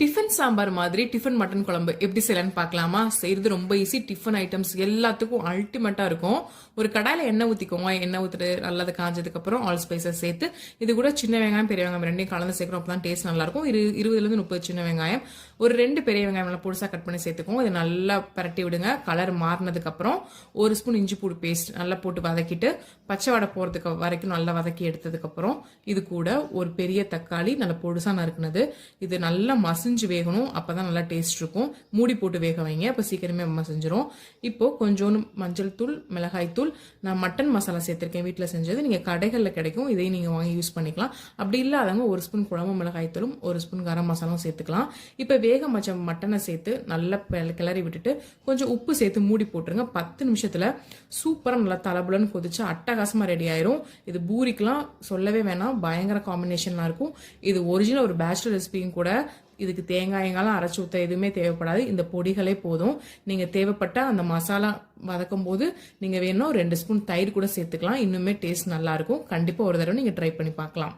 Tiffin sambar மாதிரி tiffin mutton குழம்பு எப்படி செய்யலான்னு பார்க்கலாமா? செய்யறது ரொம்ப ஈஸி. டிஃபன் ஐட்டம்ஸ் எல்லாத்துக்கும் அல்டிமேட்டா இருக்கும். ஒரு கடாயில எண்ணெய் ஊத்திக்கோங்க. எண்ணெய் ஊத்துட்டு நல்லது காஞ்சதுக்கு அப்புறம் ஆல் ஸ்பைசஸ் சேர்த்து இது கூட சின்ன வெங்காயம் பெரிய வெங்காயம் ரெண்டையும் கலந்து சேர்க்கணும். அப்பதான் டேஸ்ட் நல்லா இருக்கும். 20 to 30 சின்ன வெங்காயம், ஒரு 2 பெரிய வெங்காயம் நல்லா பொடிசா கட் பண்ணி சேர்த்துக்கோங்க. இது நல்லா பரட்டி விடுங்க. கலர் மாறினதுக்கு அப்புறம் 1 ஸ்பூன் இஞ்சி பூடு பேஸ்ட் நல்லா போட்டு வதக்கிட்டு பச்சை வடை போறதுக்கு வரைக்கும் நல்லா வதக்கி எடுத்ததுக்கு அப்புறம் இது கூட ஒரு பெரிய தக்காளி நல்லா பொடிசா நறுக்குனது, இது நல்லா மசிஞ்சு வேகணும். அப்பதான் நல்லா டேஸ்ட் இருக்கும். மூடி போட்டு வேக வைங்க. அப்ப சீக்கிரமே மசிஞ்சிரும். இப்போ கொஞ்சோண்டு மஞ்சள் தூள், மிளகாய் தூள், நான் மட்டன் மசாலா சேர்த்திருக்கேன் வீட்டில் செஞ்சது. நீங்க கடைகளில் கிடைக்கும், இதையும் நீங்க வாங்கி யூஸ் பண்ணிக்கலாம். அப்படி இல்லாதவங்க 1 ஸ்பூன் குழம்பு மிளகாய் தூளும் 1 ஸ்பூன் கரம் மசாலாவும் சேர்த்துக்கலாம். இப்ப வேக வச்ச மட்டனை சேர்த்து நல்லா கிளறி விட்டுட்டு கொஞ்சம் உப்பு சேர்த்து மூடி போட்டுருங்க. 10 நிமிஷத்துல சூப்பரா நல்லா தலபுலன்னு கொதிச்சு அட்டகாசமா ரெடி ஆயிரும். இது பூரிக்கெல்லாம் சொல்லவே வேணாம், பயங்கர காம்பினேஷனா இருக்கும். இது ஒரிஜினல் ஒரு பேச்சுலர் ரெசிபியும் கூட. இதுக்கு தேங்காயங்களாம் அரைச்சி ஊற்ற எதுவுமே தேவைப்படாது. இந்த பொடிகளே போதும். நீங்க தேவைப்பட்ட அந்த மசாலா வதக்கும் போது நீங்க வேணும் 2 ஸ்பூன் தயிர் கூட சேர்த்துக்கலாம். இன்னுமே டேஸ்ட் நல்லா இருக்கும். கண்டிப்பா ஒரு தடவை நீங்க ட்ரை பண்ணி பார்க்கலாம்.